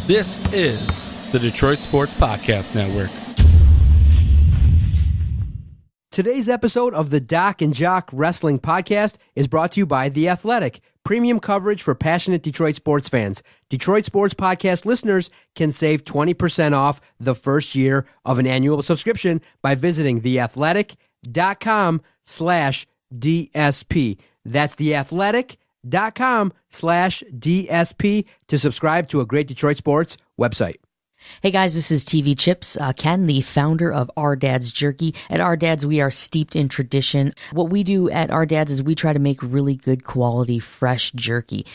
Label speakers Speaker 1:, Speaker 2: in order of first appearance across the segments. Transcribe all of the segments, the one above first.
Speaker 1: This is the Detroit Sports Podcast Network.
Speaker 2: Today's episode of the Doc and Jock Wrestling Podcast is brought to you by The Athletic, premium coverage for passionate Detroit sports fans. Detroit Sports Podcast listeners can save 20% off the first year of an annual subscription by visiting theathletic.com/DSP. That's theathletic.com/DSP to subscribe to a great Detroit sports website.
Speaker 3: Hey guys, this is TV Chips, Ken, the founder of Our Dad's Jerky. At Our Dad's, we are steeped in tradition. What we do at Our Dad's is we try to make really good quality, fresh jerky.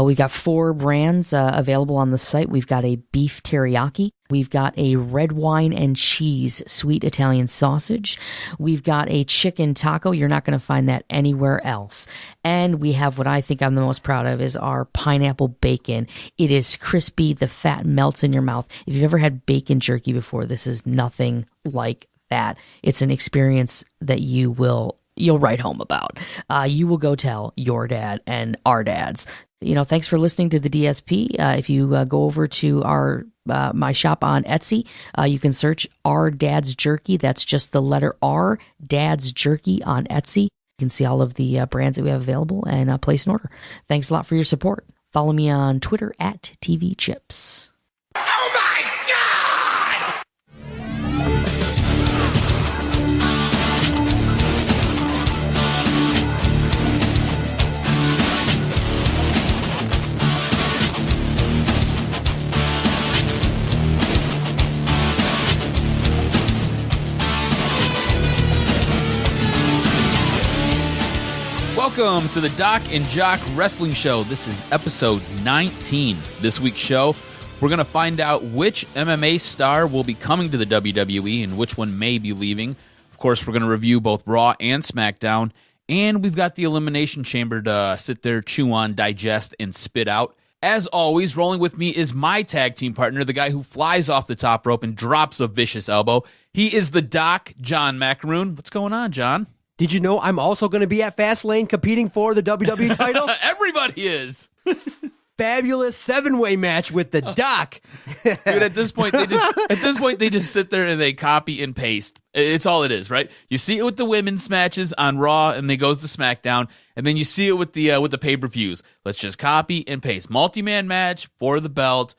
Speaker 3: We've got 4 brands available on the site. We've got a beef teriyaki. We've got a red wine and cheese sweet Italian sausage. We've got a chicken taco. You're not going to find that anywhere else. And we have what I think I'm the most proud of is our pineapple bacon. It is crispy. The fat melts in your mouth. If you've ever had bacon jerky before, this is nothing like that. It's an experience that you'll write home about. You will go tell your dad and our dads. Thanks for listening to the DSP. If you go over to our my shop on Etsy, you can search Our Dad's Jerky. That's just the letter R, Dad's Jerky on Etsy. You can see all of the brands that we have available and place an order. Thanks a lot for your support. Follow me on Twitter at TV Chips.
Speaker 4: Oh my God!
Speaker 1: Welcome to the Doc and Jock Wrestling Show. This is episode 19. This week's show, we're going to find out which MMA star will be coming to the WWE and which one may be leaving. Of course, we're going to review both Raw and Smackdown. And we've got the Elimination Chamber to sit there, chew on, digest, and spit out. As always, rolling with me is my tag team partner, the guy who flies off the top rope and drops a vicious elbow. He is the Doc, John Macaroon. What's going on, John?
Speaker 2: Did you know I'm also going to be at Fastlane competing for the WWE title?
Speaker 1: Everybody is.
Speaker 2: Fabulous 7-way match with the Doc.
Speaker 1: Dude, at this point they just sit there and they copy and paste. It's all it is, right? You see it with the women's matches on Raw, and then goes to SmackDown, and then you see it with the pay-per-views. Let's just copy and paste. Multi-man match for the belt.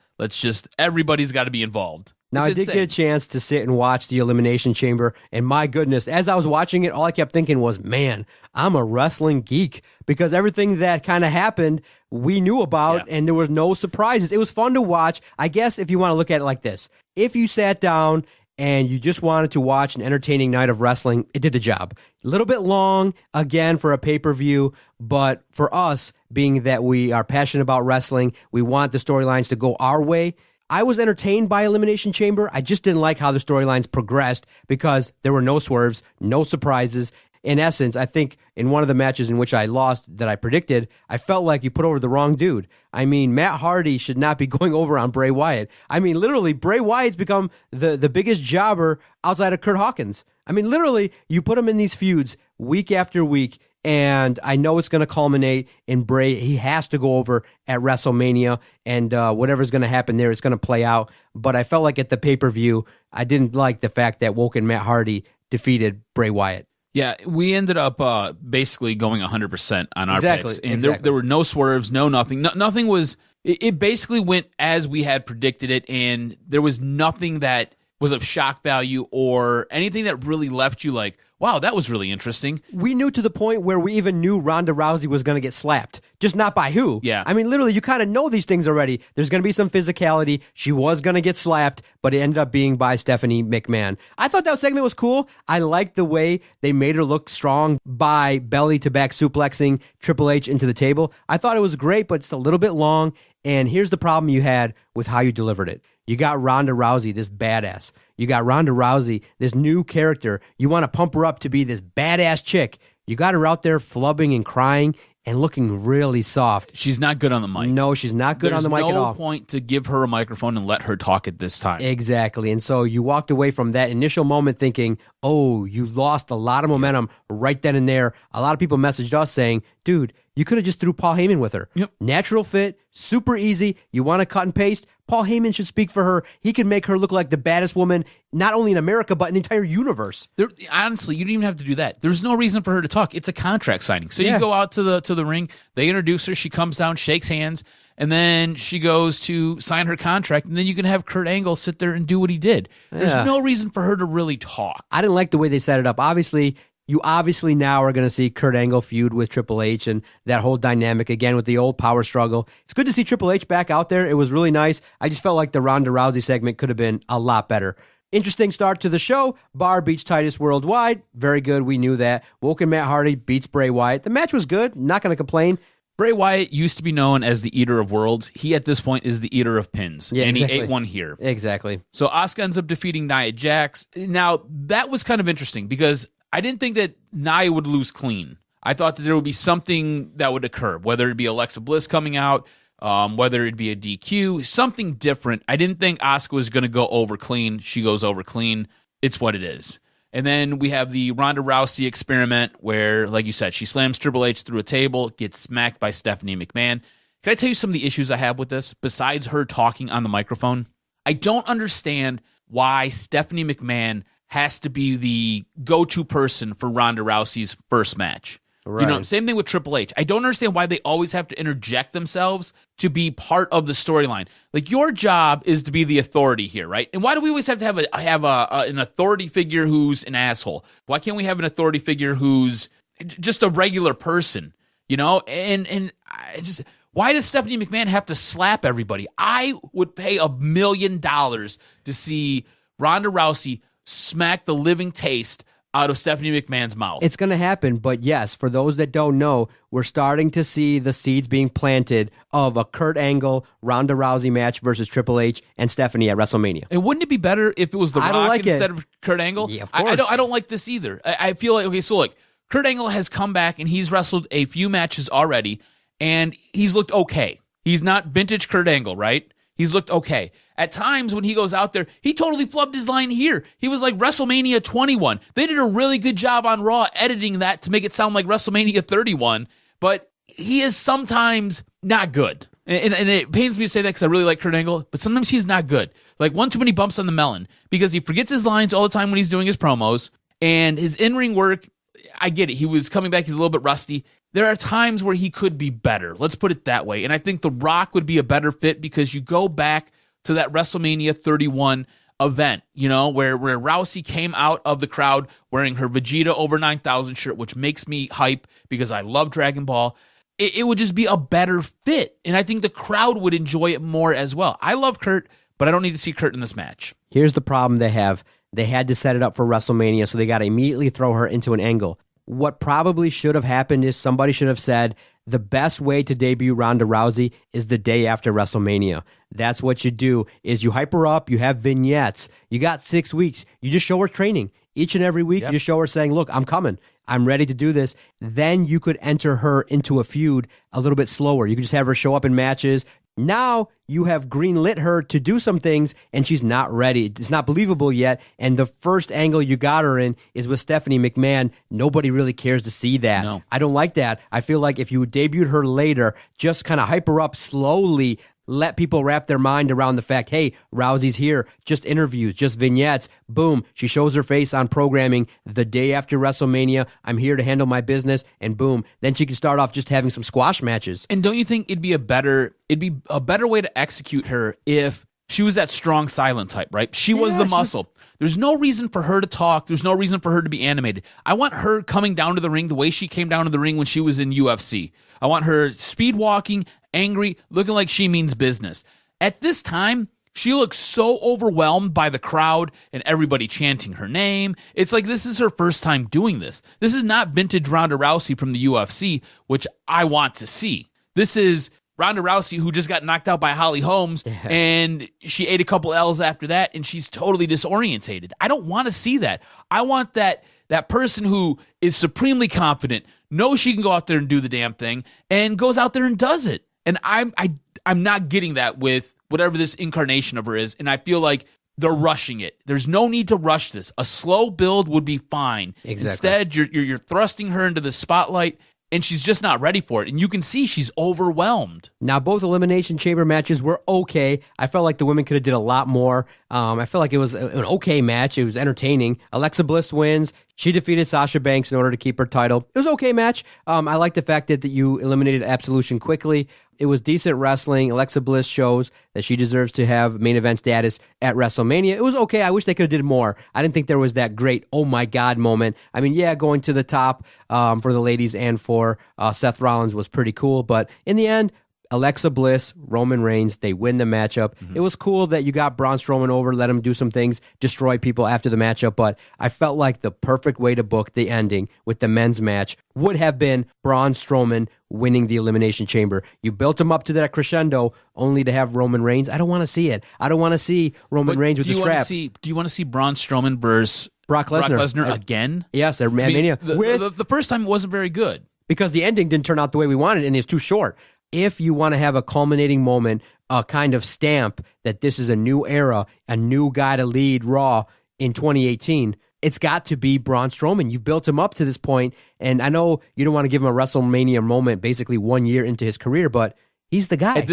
Speaker 1: Everybody's got to be involved.
Speaker 2: Now, I did get a chance to sit and watch the Elimination Chamber, and my goodness, as I was watching it, all I kept thinking was, man, I'm a wrestling geek, because everything that kind of happened, we knew about, and there were no surprises. It was fun to watch. I guess if you want to look at it like this, if you sat down and you just wanted to watch an entertaining night of wrestling, it did the job. A little bit long, again, for a pay-per-view, but for us, being that we are passionate about wrestling, we want the storylines to go our way. I was entertained by Elimination Chamber. I just didn't like how the storylines progressed because there were no swerves, no surprises. In essence, I think in one of the matches in which I lost that I predicted, I felt like you put over the wrong dude. I mean, Matt Hardy should not be going over on Bray Wyatt. I mean, literally, Bray Wyatt's become the biggest jobber outside of Kurt Hawkins. I mean, literally, you put him in these feuds week after week, and I know it's going to culminate in Bray. He has to go over at WrestleMania, and whatever's going to happen there, it's going to play out. But I felt like at the pay-per-view, I didn't like the fact that Woken Matt Hardy defeated Bray Wyatt.
Speaker 1: Yeah, we ended up basically going 100% on our picks. And there were no swerves, no nothing. Nothing was... It basically went as we had predicted it, and there was nothing that was of shock value or anything that really left you like, wow, that was really interesting.
Speaker 2: We knew to the point where we even knew Ronda Rousey was going to get slapped, just not by who.
Speaker 1: Yeah.
Speaker 2: I mean, literally, you kind of know these things already. There's going to be some physicality. She was going to get slapped, but it ended up being by Stephanie McMahon. I thought that segment was cool. I liked the way they made her look strong by belly-to-back suplexing Triple H into the table. I thought it was great, but it's a little bit long. And here's the problem you had with how you delivered it. You got Ronda Rousey, this badass. You got Ronda Rousey, this new character. You want to pump her up to be this badass chick. You got her out there flubbing and crying and looking really soft.
Speaker 1: She's not good on the mic.
Speaker 2: No, she's not good on the mic at all.
Speaker 1: There's no point to give her a microphone and let her talk at this time.
Speaker 2: Exactly. And so you walked away from that initial moment thinking, oh, you lost a lot of momentum right then and there. A lot of people messaged us saying, dude, you could have just threw Paul Heyman with her.
Speaker 1: Yep.
Speaker 2: Natural fit. Super easy. You want to cut and paste? Paul Heyman should speak for her. He can make her look like the baddest woman, not only in America, but in the entire universe.
Speaker 1: Honestly, you don't even have to do that. There's no reason for her to talk. It's a contract signing. So you go out to the ring, they introduce her, she comes down, shakes hands, and then she goes to sign her contract, and then you can have Kurt Angle sit there and do what he did. There's no reason for her to really talk.
Speaker 2: I didn't like the way they set it up. You obviously now are going to see Kurt Angle feud with Triple H and that whole dynamic again with the old power struggle. It's good to see Triple H back out there. It was really nice. I just felt like the Ronda Rousey segment could have been a lot better. Interesting start to the show. Bar beats Titus Worldwide. Very good. We knew that. Woken Matt Hardy beats Bray Wyatt. The match was good. Not going to complain.
Speaker 1: Bray Wyatt used to be known as the Eater of Worlds. He, at this point, is the Eater of Pins.
Speaker 2: Yeah,
Speaker 1: and
Speaker 2: exactly.
Speaker 1: He ate one here.
Speaker 2: Exactly.
Speaker 1: So Asuka ends up defeating Nia Jax. Now, that was kind of interesting because I didn't think that Nia would lose clean. I thought that there would be something that would occur, whether it be Alexa Bliss coming out, whether it be a DQ, something different. I didn't think Asuka was going to go over clean. She goes over clean. It's what it is. And then we have the Ronda Rousey experiment where, like you said, she slams Triple H through a table, gets smacked by Stephanie McMahon. Can I tell you some of the issues I have with this, besides her talking on the microphone? I don't understand why Stephanie McMahon has to be the go-to person for Ronda Rousey's first match.
Speaker 2: Right.
Speaker 1: You know, same thing with Triple H. I don't understand why they always have to interject themselves to be part of the storyline. Like, your job is to be the authority here, right? And why do we always have to have an authority figure who's an asshole? Why can't we have an authority figure who's just a regular person? You know, and I just, why does Stephanie McMahon have to slap everybody? I would pay $1 million to see Ronda Rousey smack the living taste out of Stephanie McMahon's mouth.
Speaker 2: It's going to happen, but yes, for those that don't know, we're starting to see the seeds being planted of a Kurt Angle, Ronda Rousey match versus Triple H and Stephanie at WrestleMania.
Speaker 1: And wouldn't it be better if it was The Rock instead of Kurt Angle?
Speaker 2: Yeah, of course.
Speaker 1: I don't like this either. I feel like, okay, so look, Kurt Angle has come back and he's wrestled a few matches already, and he's looked okay. He's not vintage Kurt Angle, right? He's looked okay. At times when he goes out there, he totally flubbed his line here. He was like WrestleMania 21. They did a really good job on Raw editing that to make it sound like WrestleMania 31, but he is sometimes not good. And it pains me to say that because I really like Kurt Angle, but sometimes he's not good. Like, one too many bumps on the melon because he forgets his lines all the time when he's doing his promos, and his in-ring work, I get it. He was coming back. He's a little bit rusty. There are times where he could be better. Let's put it that way. And I think The Rock would be a better fit because you go back to that WrestleMania 31 event, you know, where Rousey came out of the crowd wearing her Vegeta over 9,000 shirt, which makes me hype because I love Dragon Ball. It would just be a better fit. And I think the crowd would enjoy it more as well. I love Kurt, but I don't need to see Kurt in this match.
Speaker 2: Here's the problem they have. They had to set it up for WrestleMania, so they got to immediately throw her into an angle. What probably should have happened is somebody should have said, the best way to debut Ronda Rousey is the day after WrestleMania. That's what you do, is you hype her up, you have vignettes. You got 6 weeks. You just show her training. Each and every week, You just show her saying, look, I'm coming. I'm ready to do this. Then you could enter her into a feud a little bit slower. You could just have her show up in matches. Now you have greenlit her to do some things, and she's not ready. It's not believable yet. And the first angle you got her in is with Stephanie McMahon. Nobody really cares to see that.
Speaker 1: No.
Speaker 2: I don't like that. I feel like if you debuted her later, just kind of hype her up slowly, let people wrap their mind around the fact, hey, Rousey's here, just interviews, just vignettes. Boom, she shows her face on programming the day after WrestleMania. I'm here to handle my business, and boom, then she can start off just having some squash matches.
Speaker 1: And don't you think it'd be a better way to execute her if she was that strong silent type, right? She was the muscle. There's no reason for her to talk. There's no reason for her to be animated. I want her coming down to the ring the way she came down to the ring when she was in UFC. I want her speed walking, angry, looking like she means business. At this time, she looks so overwhelmed by the crowd and everybody chanting her name. It's like this is her first time doing this. This is not vintage Ronda Rousey from the UFC, which I want to see. This is Ronda Rousey, who just got knocked out by Holly Holmes, and she ate a couple L's after that, and she's totally disorientated. I don't want to see that. I want that person who is supremely confident, knows she can go out there and do the damn thing, and goes out there and does it. And I'm not getting that with whatever this incarnation of her is, and I feel like they're rushing it. There's no need to rush this. A slow build would be fine.
Speaker 2: Exactly.
Speaker 1: Instead, you're thrusting her into the spotlight, and she's just not ready for it. And you can see she's overwhelmed.
Speaker 2: Now, both Elimination Chamber matches were okay. I felt like the women could have did a lot more. I felt like it was an okay match. It was entertaining. Alexa Bliss wins. She defeated Sasha Banks in order to keep her title. It was an okay match. I like the fact that you eliminated Absolution quickly. It was decent wrestling. Alexa Bliss shows that she deserves to have main event status at WrestleMania. It was okay. I wish they could have did more. I didn't think there was that great, oh my God moment. I mean, yeah, going to the top for the ladies and for Seth Rollins was pretty cool. But in the end, Alexa Bliss, Roman Reigns, they win the matchup. It was cool that you got Braun Strowman over, let him do some things, destroy people after the matchup, but I felt like the perfect way to book the ending with the men's match would have been Braun Strowman winning the Elimination Chamber. You built him up to that crescendo only to have Roman Reigns. I don't want to see it. I don't want to see Roman Reigns with the strap.
Speaker 1: Do you want to see Braun Strowman versus
Speaker 2: Brock Lesnar
Speaker 1: again?
Speaker 2: Yes, they're Mania.
Speaker 1: The first time it wasn't very good.
Speaker 2: Because the ending didn't turn out the way we wanted and it's too short. If you want to have a culminating moment, a kind of stamp that this is a new era, a new guy to lead Raw in 2018, it's got to be Braun Strowman. You've built him up to this point, and I know you don't want to give him a WrestleMania moment basically 1 year into his career, but he's the guy.
Speaker 1: At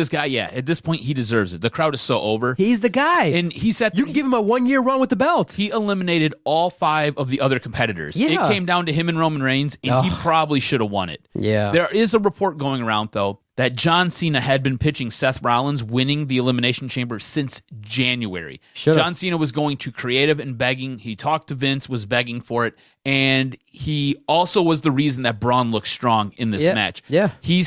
Speaker 1: this point, he deserves it. The crowd is so over.
Speaker 2: He's the guy.
Speaker 1: And he said
Speaker 2: you can give him a 1 year run with the belt.
Speaker 1: He eliminated all 5 of the other competitors.
Speaker 2: Yeah.
Speaker 1: It came down to him and Roman Reigns, and he probably should have won it.
Speaker 2: Yeah.
Speaker 1: There is a report going around, though, that John Cena had been pitching Seth Rollins winning the Elimination Chamber since January. John Cena was going to creative and begging. He talked to Vince, was begging for it, and he also was the reason that Braun looked strong in this match.
Speaker 2: Yeah.
Speaker 1: He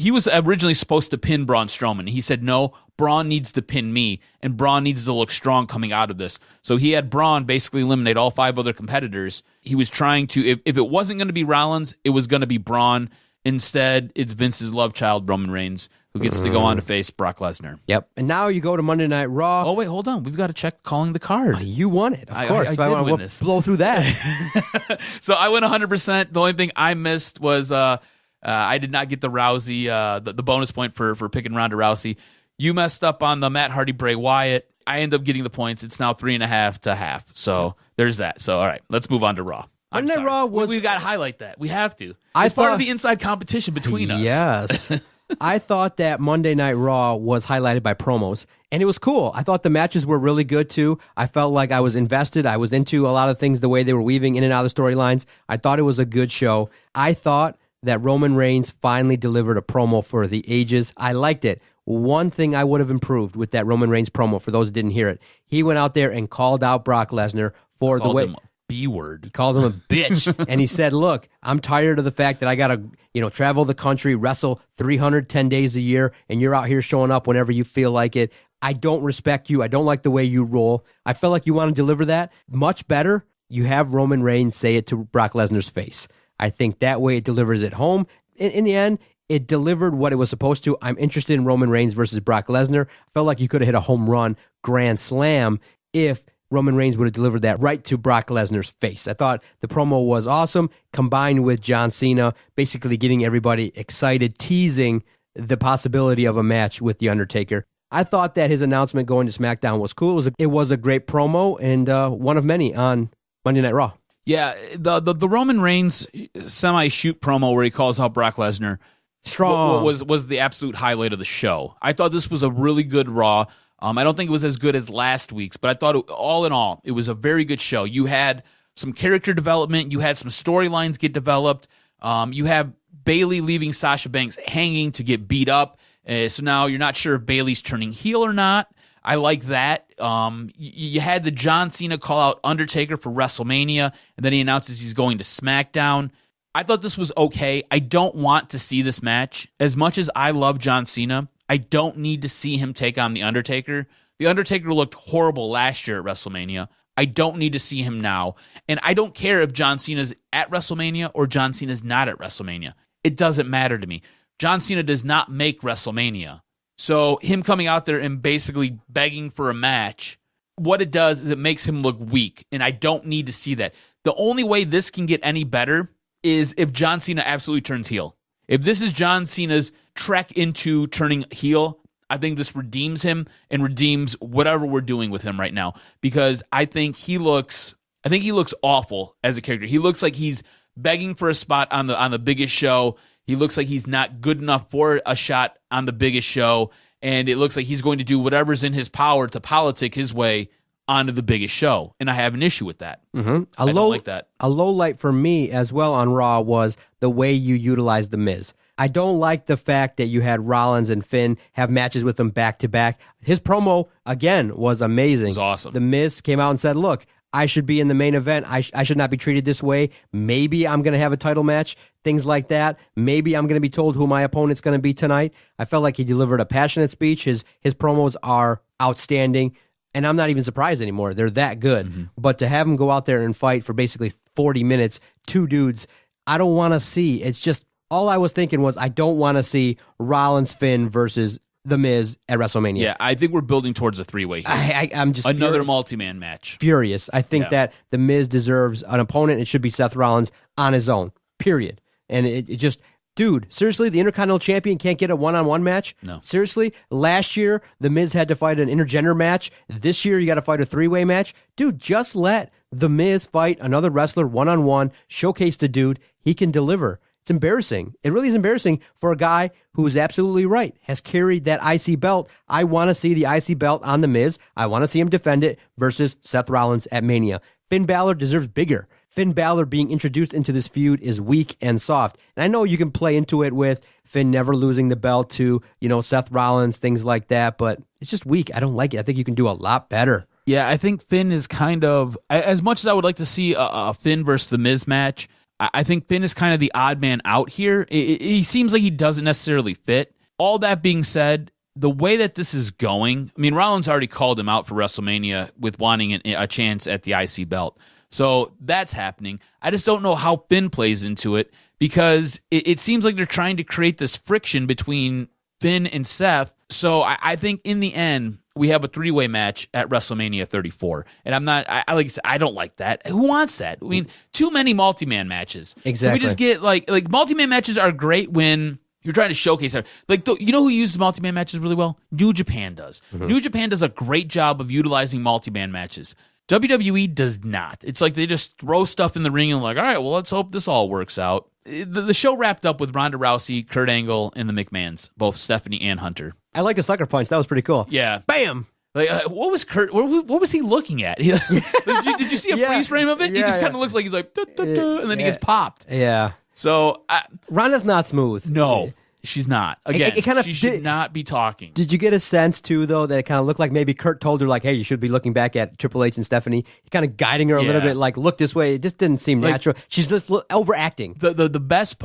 Speaker 1: was originally supposed to pin Braun Strowman. He said, no, Braun needs to pin me, and Braun needs to look strong coming out of this. So he had Braun basically eliminate all 5 other competitors. He was trying to, if it wasn't going to be Rollins, it was going to be Braun. Instead, it's Vince's love child, Roman Reigns, who gets to go on to face Brock Lesnar.
Speaker 2: Yep. And now you go to Monday Night Raw.
Speaker 1: Oh, wait, hold on. We've got to check calling the card.
Speaker 2: You won it, of course.
Speaker 1: I did win this.
Speaker 2: Blow through that.
Speaker 1: So I went 100%. The only thing I missed was I did not get the Rousey, the bonus point for picking Ronda Rousey. You messed up on the Matt Hardy Bray Wyatt. I end up getting the points. It's now 3.5 to half. So there's that. So, all right, let's move on to Raw.
Speaker 2: Monday Night Raw was...
Speaker 1: We've got to highlight that. We have to.
Speaker 2: It's
Speaker 1: part of the inside competition between us.
Speaker 2: Yes. I thought that Monday Night Raw was highlighted by promos, and it was cool. I thought the matches were really good, too. I felt like I was invested. I was into a lot of things, the way they were weaving in and out of the storylines. I thought it was a good show. I thought that Roman Reigns finally delivered a promo for the ages. I liked it. One thing I would have improved with that Roman Reigns promo, for those who didn't hear it, he went out there and called out Brock Lesnar for the way...
Speaker 1: B-word.
Speaker 2: He called him a bitch. And he said, look, I'm tired of the fact that I got to, travel the country, wrestle 310 days a year, and you're out here showing up whenever you feel like it. I don't respect you. I don't like the way you roll. I felt like you want to deliver that much better. You have Roman Reigns say it to Brock Lesnar's face. I think that way it delivers at home. In the end, it delivered what it was supposed to. I'm interested in Roman Reigns versus Brock Lesnar. I felt like you could have hit a home run, grand slam, if Roman Reigns would have delivered that right to Brock Lesnar's face. I thought the promo was awesome, combined with John Cena basically getting everybody excited, teasing the possibility of a match with The Undertaker. I thought that his announcement going to SmackDown was cool. It was a great promo, and one of many on Monday Night Raw.
Speaker 1: Yeah, the Roman Reigns semi-shoot promo where he calls out Brock Lesnar
Speaker 2: strong
Speaker 1: was the absolute highlight of the show. I thought this was a really good Raw. I don't think it was as good as last week's, but I thought all in all, it was a very good show. You had some character development. You had some storylines get developed. You have Bayley leaving Sasha Banks hanging to get beat up. So now you're not sure if Bayley's turning heel or not. I like that. You had the John Cena call out Undertaker for WrestleMania, and then he announces he's going to SmackDown. I thought this was okay. I don't want to see this match. As much as I love John Cena, I don't need to see him take on The Undertaker. The Undertaker looked horrible last year at WrestleMania. I don't need to see him now. And I don't care if John Cena's at WrestleMania or John Cena's not at WrestleMania. It doesn't matter to me. John Cena does not make WrestleMania. So him coming out there and basically begging for a match, what it does is it makes him look weak. And I don't need to see that. The only way this can get any better is if John Cena absolutely turns heel. If this is John Cena's trek into turning heel, I think this redeems him and redeems whatever we're doing with him right now, because I think he looks awful as a character. He looks like he's begging for a spot on the biggest show. He looks like he's not good enough for a shot on the biggest show, and it looks like he's going to do whatever's in his power to politic his way onto the biggest show, and I have an issue with that.
Speaker 2: Mm-hmm.
Speaker 1: I don't like that.
Speaker 2: A low light for me as well on Raw was the way you utilized The Miz. I don't like the fact that you had Rollins and Finn have matches with them back-to-back. His promo, again, was amazing. It was
Speaker 1: awesome.
Speaker 2: The Miz came out and said, look, I should be in the main event. I should not be treated this way. Maybe I'm going to have a title match, things like that. Maybe I'm going to be told who my opponent's going to be tonight. I felt like he delivered a passionate speech. His promos are outstanding, and I'm not even surprised anymore. They're that good. Mm-hmm. But to have him go out there and fight for basically 40 minutes, two dudes, I don't want to see. It's just, all I was thinking was, I don't want to see Rollins, Finn versus The Miz at WrestleMania.
Speaker 1: Yeah, I think we're building towards a three-way here.
Speaker 2: I'm just
Speaker 1: another multi-man match.
Speaker 2: Furious. I think that The Miz deserves an opponent. It should be Seth Rollins on his own, period. And it just, dude, seriously, the Intercontinental Champion can't get a one-on-one match?
Speaker 1: No.
Speaker 2: Seriously? Last year, The Miz had to fight an intergender match. This year, you got to fight a three-way match? Dude, just let The Miz fight another wrestler one-on-one, showcase the dude. He can deliver. It's embarrassing. It really is embarrassing for a guy who is absolutely right, has carried that IC belt. I want to see the IC belt on The Miz. I want to see him defend it versus Seth Rollins at Mania. Finn Balor deserves bigger. Finn Balor being introduced into this feud is weak and soft. And I know you can play into it with Finn never losing the belt to, Seth Rollins, things like that, but it's just weak. I don't like it. I think you can do a lot better.
Speaker 1: Yeah, I think Finn is kind of, as much as I would like to see a Finn versus The Miz match, I think Finn is kind of the odd man out here. He seems like he doesn't necessarily fit. All that being said, the way that this is going, I mean, Rollins already called him out for WrestleMania with wanting a chance at the IC belt. So that's happening. I just don't know how Finn plays into it, because it seems like they're trying to create this friction between Finn and Seth. So I think in the end, we have a three-way match at WrestleMania 34. And I don't like that. Who wants that? I mean, too many multi-man matches.
Speaker 2: Exactly.
Speaker 1: Can we just get, like multi-man matches are great when you're trying to showcase that. Like, you know who uses multi-man matches really well? New Japan does. Mm-hmm. New Japan does a great job of utilizing multi-man matches. WWE does not. It's like they just throw stuff in the ring and like, all right, well, let's hope this all works out. The show wrapped up with Ronda Rousey, Kurt Angle, and the McMahons, both Stephanie and Hunter.
Speaker 2: I like the sucker punch. That was pretty cool.
Speaker 1: Yeah.
Speaker 2: Bam!
Speaker 1: Like, what was Kurt? What was he looking at? Did you see a freeze frame of it? He just kind of looks like he's like, duh, duh, duh, and then he gets popped.
Speaker 2: Yeah.
Speaker 1: So
Speaker 2: Ronda's not smooth.
Speaker 1: No, she's not. Again, she should not be talking.
Speaker 2: Did you get a sense too, though, that it kind of looked like maybe Kurt told her, like, "Hey, you should be looking back at Triple H and Stephanie." He kind of guiding her a little bit, like, "Look this way." It just didn't seem natural. She's just overacting.
Speaker 1: The best,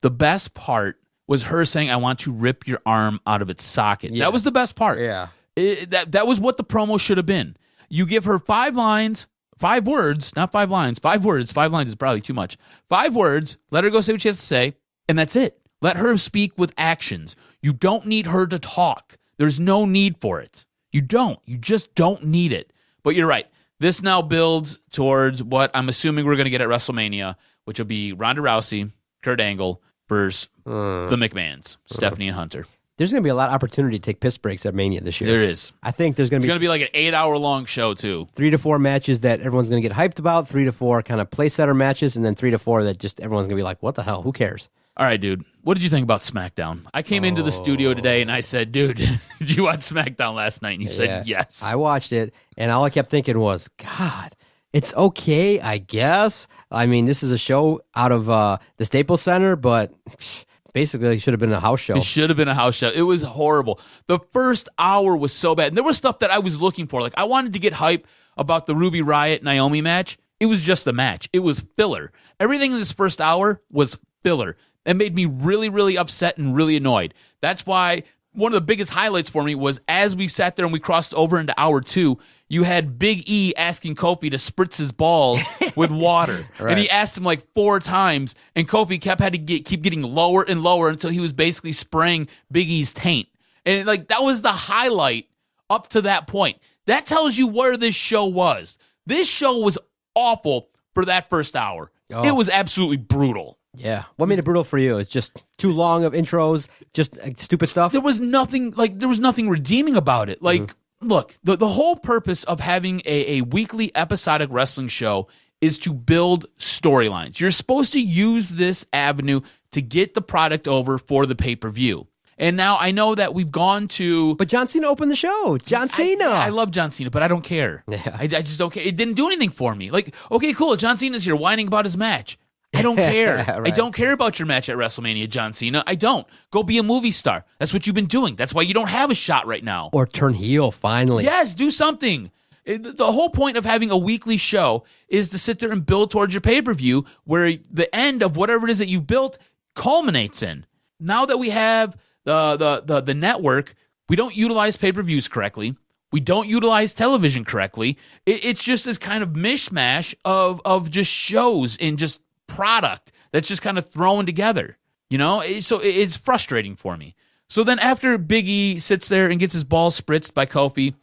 Speaker 1: the best part was her saying, "I want to rip your arm out of its socket." Yeah. That was the best part.
Speaker 2: Yeah.
Speaker 1: That was what the promo should have been. You give her 5 lines, 5 words, not 5 lines, 5 words. 5 lines is probably too much. 5 words, let her go say what she has to say, and that's it. Let her speak with actions. You don't need her to talk. There's no need for it. You don't. You just don't need it. But you're right. This now builds towards what I'm assuming we're going to get at WrestleMania, which will be Ronda Rousey, Kurt Angle versus the McMahons, Stephanie and Hunter.
Speaker 2: There's going to be a lot of opportunity to take piss breaks at Mania this year.
Speaker 1: There is.
Speaker 2: I think there's going to be...
Speaker 1: It's going to be like an 8-hour-long show, too.
Speaker 2: 3 to 4 matches that everyone's going to get hyped about, 3 to 4 kind of play setter matches, and then 3 to 4 that just everyone's going to be like, what the hell? Who cares?
Speaker 1: All right, dude. What did you think about SmackDown? I came into the studio today and I said, dude, did you watch SmackDown last night? And you said, yes.
Speaker 2: I watched it, and all I kept thinking was, God, it's okay, I guess. I mean, this is a show out of the Staples Center, but... Basically, it should have been a house show.
Speaker 1: It should have been a house show. It was horrible. The first hour was so bad. And there was stuff that I was looking for. Like, I wanted to get hype about the Ruby Riott Naomi match. It was just a match. It was filler. Everything in this first hour was filler. It made me really, really upset and really annoyed. That's why one of the biggest highlights for me was as we sat there and we crossed over into hour 2, you had Big E asking Kofi to spritz his balls with water. Right. And he asked him like 4 times, and Kofi had to keep getting lower and lower until he was basically spraying Big E's taint. And like that was the highlight up to that point. That tells you where this show was. This show was awful for that first hour. Oh. It was absolutely brutal.
Speaker 2: Yeah. What made it brutal for you? It's just too long of intros, just stupid stuff?
Speaker 1: There was nothing redeeming about it. Like, look, the whole purpose of having a weekly episodic wrestling show is to build storylines. You're supposed to use this avenue to get the product over for the pay-per-view. And now I know that we've gone to...
Speaker 2: But John Cena opened the show. John Cena.
Speaker 1: I love John Cena, but I don't care.
Speaker 2: Yeah.
Speaker 1: I just don't care. It didn't do anything for me. Like, okay, cool. John Cena's here whining about his match. I don't care.
Speaker 2: Right.
Speaker 1: I don't care about your match at WrestleMania, John Cena. I don't. Go be a movie star. That's what you've been doing. That's why you don't have a shot right now.
Speaker 2: Or turn heel, finally.
Speaker 1: Yes, do something. The whole point of having a weekly show is to sit there and build towards your pay-per-view where the end of whatever it is that you've built culminates in. Now that we have the network, we don't utilize pay-per-views correctly. We don't utilize television correctly. It's just this kind of mishmash of just shows and just product that's just kind of thrown together. You know? So it's frustrating for me. So then after Big E sits there and gets his balls spritzed by Kofi,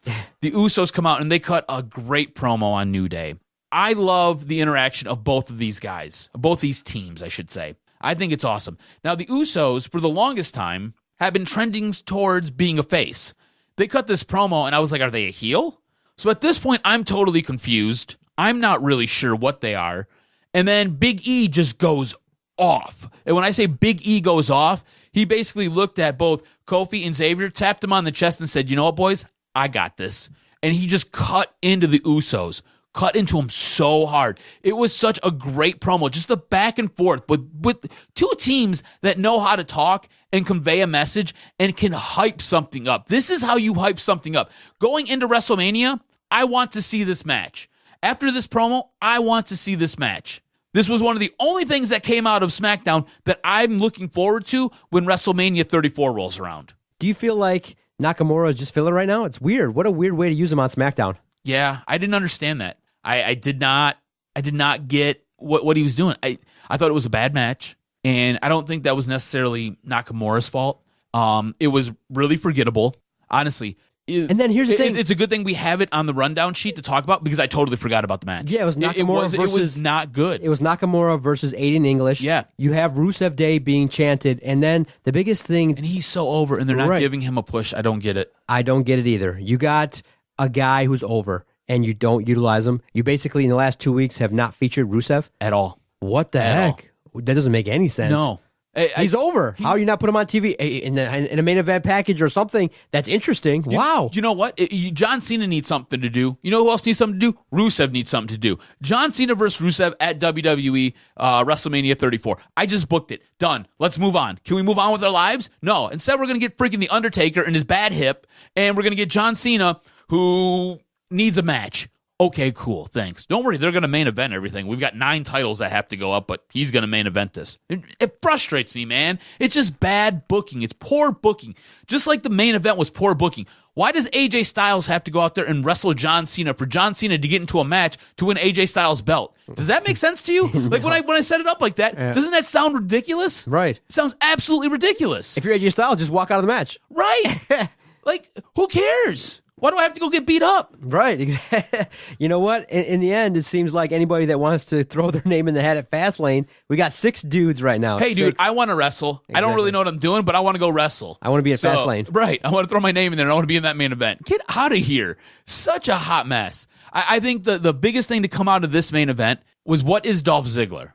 Speaker 1: the Usos come out and they cut a great promo on New Day. I love the interaction of both of these guys, both these teams, I should say. I think it's awesome. Now, the Usos, for the longest time, have been trending towards being a face. They cut this promo, and I was like, are they a heel? So at this point, I'm totally confused. I'm not really sure what they are. And then Big E just goes off. And when I say Big E goes off, he basically looked at both Kofi and Xavier, tapped them on the chest, and said, you know what, boys? I got this. And he just cut into the Usos. Cut into him so hard. It was such a great promo, just the back and forth, but with two teams that know how to talk and convey a message and can hype something up. This is how you hype something up. Going into WrestleMania, I want to see this match. After this promo, I want to see this match. This was one of the only things that came out of SmackDown that I'm looking forward to when WrestleMania 34 rolls around.
Speaker 2: Do you feel like Nakamura is just filler right now? It's weird. What a weird way to use him on SmackDown.
Speaker 1: Yeah, I didn't understand that. I did not get what he was doing. I thought it was a bad match, and I don't think that was necessarily Nakamura's fault. It was really forgettable, honestly.
Speaker 2: And then here's the thing.
Speaker 1: It's a good thing we have it on the rundown sheet to talk about because I totally forgot about the match.
Speaker 2: Yeah, it was Nakamura
Speaker 1: it was not good.
Speaker 2: It was Nakamura versus Aiden English.
Speaker 1: Yeah.
Speaker 2: You have Rusev Day being chanted, and then the biggest thing...
Speaker 1: And he's so over, and they're not giving him a push. I don't get it.
Speaker 2: I don't get it either. You got a guy who's over, and you don't utilize him. You basically, in the last 2 weeks, have not featured Rusev.
Speaker 1: At all.
Speaker 2: What the heck? That doesn't make any sense.
Speaker 1: No.
Speaker 2: He's over. How you not put him on TV in a main event package or something that's interesting? Wow.
Speaker 1: You know what? John Cena needs something to do. You know who else needs something to do? Rusev needs something to do. John Cena versus Rusev at WWE WrestleMania 34. I just booked it. Done. Let's move on. Can we move on with our lives? No. Instead, we're going to get freaking The Undertaker and his bad hip, and we're going to get John Cena, who needs a match. Okay, cool. Thanks. Don't worry. They're going to main event everything. We've got 9 titles that have to go up, but he's going to main event this. It frustrates me, man. It's just bad booking. It's poor booking. Just like the main event was poor booking. Why does AJ Styles have to go out there and wrestle John Cena for John Cena to get into a match to win AJ Styles' belt? Does that make sense to you? Like when I set it up like that, doesn't that sound ridiculous?
Speaker 2: Right.
Speaker 1: It sounds absolutely ridiculous.
Speaker 2: If you're AJ Styles, just walk out of the match.
Speaker 1: Right. Like, who cares? Why do I have to go get beat up?
Speaker 2: Right. Exactly. You know what? In the end, it seems like anybody that wants to throw their name in the hat at Fastlane, we got 6 dudes right now.
Speaker 1: Hey,
Speaker 2: 6.
Speaker 1: dude, I want to wrestle. Exactly. I don't really know what I'm doing, but I want to go wrestle.
Speaker 2: I want to be at Fastlane.
Speaker 1: Right. I want to throw my name in there, and I want to be in that main event. Get out of here. Such a hot mess. I think the biggest thing to come out of this main event was, what is Dolph Ziggler?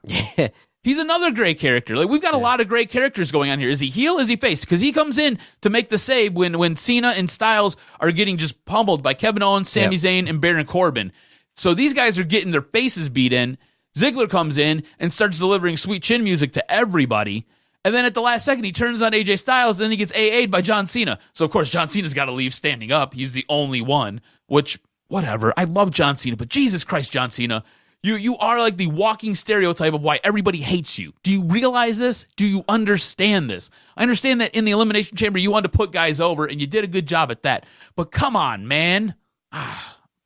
Speaker 1: He's another great character. Like, we've got a lot of great characters going on here. Is he heel? Is he face? Because he comes in to make the save when Cena and Styles are getting just pummeled by Kevin Owens, Sami Zayn, and Baron Corbin. So these guys are getting their faces beat in. Ziggler comes in and starts delivering sweet chin music to everybody. And then at the last second, he turns on AJ Styles, then he gets AA'd by John Cena. So, of course, John Cena's got to leave standing up. He's the only one, which, whatever. I love John Cena, but Jesus Christ, John Cena. You are like the walking stereotype of why everybody hates you. Do you realize this? Do you understand this? I understand that in the Elimination Chamber, you wanted to put guys over, and you did a good job at that. But come on, man.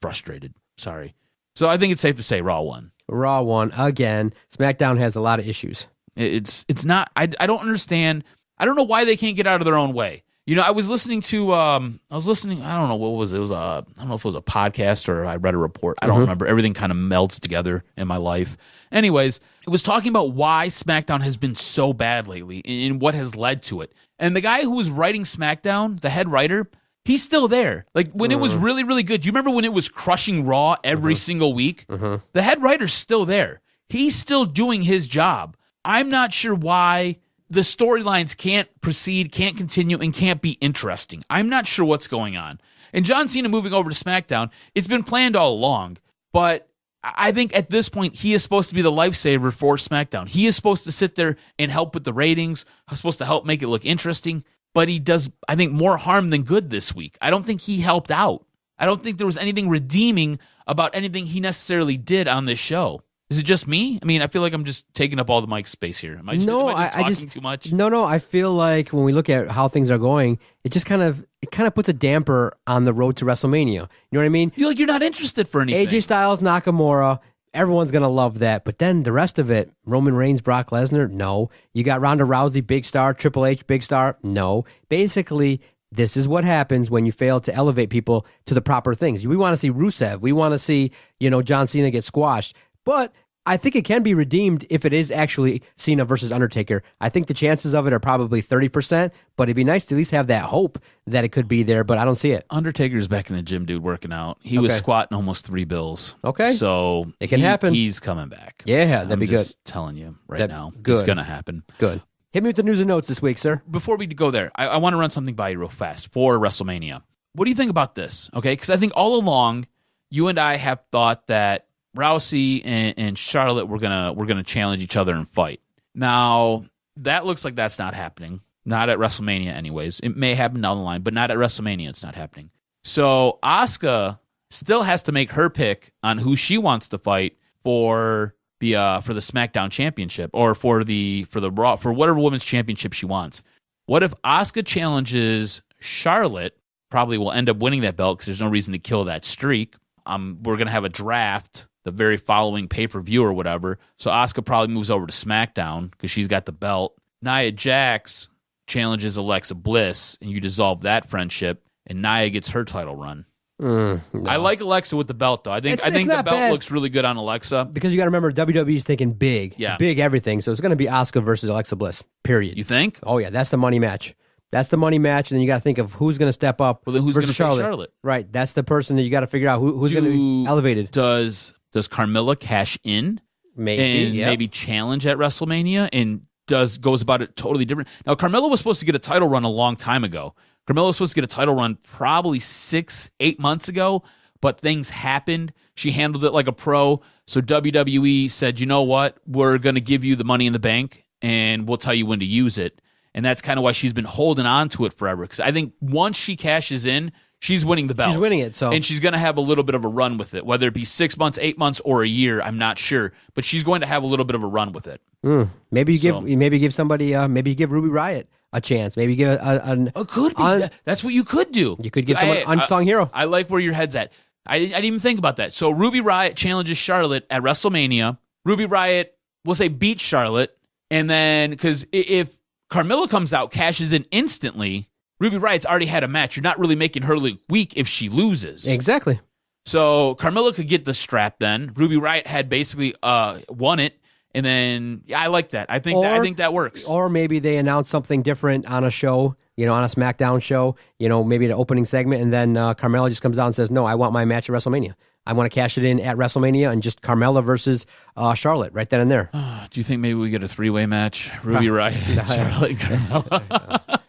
Speaker 1: Frustrated. Sorry. So I think it's safe to say Raw won.
Speaker 2: Raw won again. SmackDown has a lot of issues.
Speaker 1: It's not. I don't understand. I don't know why they can't get out of their own way. You know, I was listening to, I don't know what was it. It was I don't know if it was a podcast or I read a report. I don't remember. Everything kind of melts together in my life. Anyways, it was talking about why SmackDown has been so bad lately and what has led to it. And the guy who was writing SmackDown, the head writer, He's still there. Like when it was really, really good. Do you remember when it was crushing Raw every single week? The head writer's still there. He's still doing his job. I'm not sure why the storylines can't proceed, can't continue, and can't be interesting. I'm not sure what's going on. And John Cena moving over to SmackDown, it's been planned all along, but I think at this point, he is supposed to be the lifesaver for SmackDown. He is supposed to sit there and help with the ratings, supposed to help make it look interesting, but he does, I think, more harm than good this week. I don't think he helped out. I don't think there was anything redeeming about anything he necessarily did on this show. Is it just me? I mean, I feel like I'm just taking up all the mic space here. Am I just talking too much?
Speaker 2: No. I feel like when we look at how things are going, it just kind of puts a damper on the road to WrestleMania. You know what I mean?
Speaker 1: You're not interested for anything.
Speaker 2: AJ Styles, Nakamura, everyone's gonna love that. But then the rest of it, Roman Reigns, Brock Lesnar, no. You got Ronda Rousey, big star. Triple H, big star, no. Basically, this is what happens when you fail to elevate people to the proper things. We want to see Rusev. We want to see John Cena get squashed. But I think it can be redeemed if it is actually Cena versus Undertaker. I think the chances of it are probably 30%, but it'd be nice to at least have that hope that it could be there, but I don't see it.
Speaker 1: Undertaker's back in the gym, dude, working out. He was squatting almost 3 bills.
Speaker 2: Okay.
Speaker 1: So
Speaker 2: it can happen.
Speaker 1: He's coming back.
Speaker 2: Yeah, that'd be good.
Speaker 1: I'm just telling you now.
Speaker 2: Good.
Speaker 1: It's going to happen.
Speaker 2: Good. Hit me with the news and notes this week, sir.
Speaker 1: Before we go there, I want to run something by you real fast for WrestleMania. What do you think about this? Okay, because I think all along, you and I have thought that Rousey and Charlotte were gonna challenge each other and fight. Now that looks like that's not happening. Not at WrestleMania, anyways. It may happen down the line, but not at WrestleMania. It's not happening. So Asuka still has to make her pick on who she wants to fight for the SmackDown Championship or for Raw, for whatever women's championship she wants. What if Asuka challenges Charlotte? Probably will end up winning that belt because there's no reason to kill that streak. We're gonna have a draft the very following pay-per-view or whatever. So Asuka probably moves over to SmackDown because she's got the belt. Nia Jax challenges Alexa Bliss, and you dissolve that friendship, and Nia gets her title run.
Speaker 2: No.
Speaker 1: I like Alexa with the belt, though. I think the belt
Speaker 2: bad.
Speaker 1: looks really good on Alexa.
Speaker 2: Because you got to remember, WWE's thinking big.
Speaker 1: Yeah.
Speaker 2: Big everything. So it's going to be Asuka versus Alexa Bliss, period.
Speaker 1: You think?
Speaker 2: Oh, yeah. That's the money match. And then you got to think of who's going to step up.
Speaker 1: Well, then who's going to
Speaker 2: face
Speaker 1: Charlotte?
Speaker 2: Right. That's the person that you got to figure out who's going to be elevated.
Speaker 1: Does Carmella cash in? Maybe challenge at WrestleMania and goes about it totally different. Now, Carmella was supposed to get a title run a long time ago. Carmella was supposed to get a title run probably 6-8 months ago, but things happened. She handled it like a pro. So WWE said, you know what? We're going to give you the money in the bank, and we'll tell you when to use it. And that's kind of why she's been holding on to it forever. Because I think once she cashes in, she's winning the belt.
Speaker 2: She's winning it,
Speaker 1: and she's going to have a little bit of a run with it, whether it be 6 months, 8 months, or a year. I'm not sure, but she's going to have a little bit of a run with it.
Speaker 2: Maybe you give somebody, maybe you give Ruby Riott a chance. Maybe you give
Speaker 1: could be. That's what you could do.
Speaker 2: You could give someone an unsung hero.
Speaker 1: I like where your head's at. I didn't even think about that. So Ruby Riott challenges Charlotte at WrestleMania. Ruby Riott, we'll say, beats Charlotte, and then because if Carmella comes out, cashes in instantly, Ruby Riott's already had a match. You're not really making her look weak if she loses.
Speaker 2: Exactly.
Speaker 1: So Carmella could get the strap then. Ruby Riott had basically won it, and then I like that. I think that works.
Speaker 2: Or maybe they announce something different on a show, on a SmackDown show, maybe the opening segment, and then Carmella just comes out and says, no, I want my match at WrestleMania. I want to cash it in at WrestleMania and just Carmella versus Charlotte right then and there.
Speaker 1: Do you think maybe we get a 3-way match? Ruby Riott, Charlotte, and Carmella?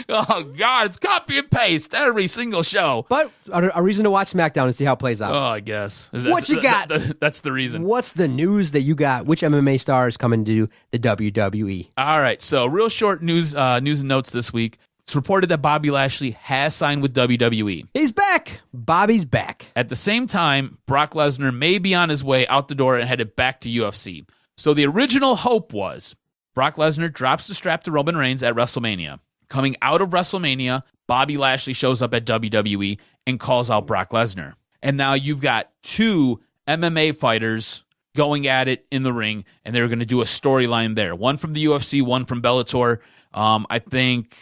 Speaker 1: Oh, God, it's copy and paste every single show.
Speaker 2: But a reason to watch SmackDown and see how it plays out.
Speaker 1: Oh, I guess.
Speaker 2: What you got?
Speaker 1: That's the reason.
Speaker 2: What's the news that you got? Which MMA star is coming to the WWE?
Speaker 1: All right, so real short news and notes this week. It's reported that Bobby Lashley has signed with WWE.
Speaker 2: He's back. Bobby's back.
Speaker 1: At the same time, Brock Lesnar may be on his way out the door and headed back to UFC. So the original hope was Brock Lesnar drops the strap to Roman Reigns at WrestleMania. Coming out of WrestleMania, Bobby Lashley shows up at WWE and calls out Brock Lesnar. And now you've got 2 MMA fighters going at it in the ring, and they're going to do a storyline there. One from the UFC, one from Bellator. I think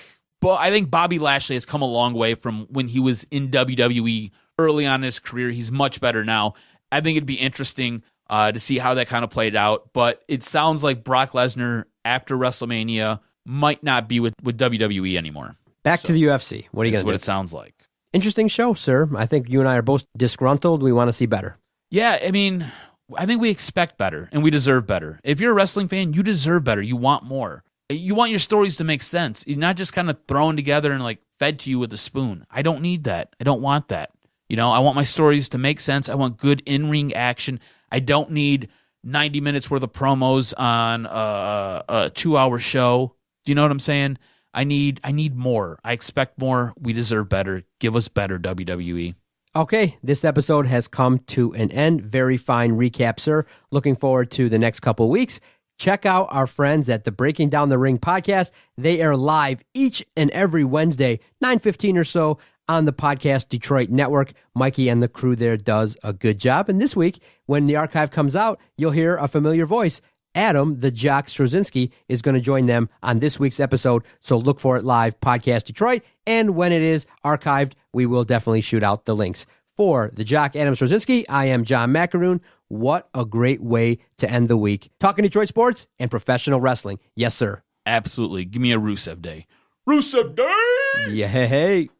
Speaker 1: Bobby Lashley has come a long way from when he was in WWE early on in his career. He's much better now. I think it'd be interesting to see how that kind of played out. But it sounds like Brock Lesnar, after WrestleMania, might not be with WWE anymore.
Speaker 2: Back to the UFC. What are you going to do?
Speaker 1: That's what it sounds like.
Speaker 2: Interesting show, sir. I think you and I are both disgruntled. We want to see better.
Speaker 1: Yeah, I mean, I think we expect better and we deserve better. If you're a wrestling fan, you deserve better. You want more. You want your stories to make sense. You're not just kind of thrown together and like fed to you with a spoon. I don't need that. I don't want that. I want my stories to make sense. I want good in-ring action. I don't need 90 minutes worth of promos on a 2-hour show. Do you know what I'm saying? I need more. I expect more. We deserve better. Give us better, WWE.
Speaker 2: Okay, this episode has come to an end. Very fine recap, sir. Looking forward to the next couple of weeks. Check out our friends at the Breaking Down the Ring podcast. They air live each and every Wednesday, 9:15 or so, on the Podcast Detroit Network. Mikey and the crew there does a good job. And this week, when the archive comes out, you'll hear a familiar voice. Adam, the Jock Strozinski, is going to join them on this week's episode, so look for it live, Podcast Detroit, and when it is archived, we will definitely shoot out the links. For the Jock, Adam Strozinski, I am John Macaroon. What a great way to end the week. Talking Detroit sports and professional wrestling. Yes, sir.
Speaker 1: Absolutely. Give me a Rusev Day. Rusev Day!
Speaker 2: Yeah, hey.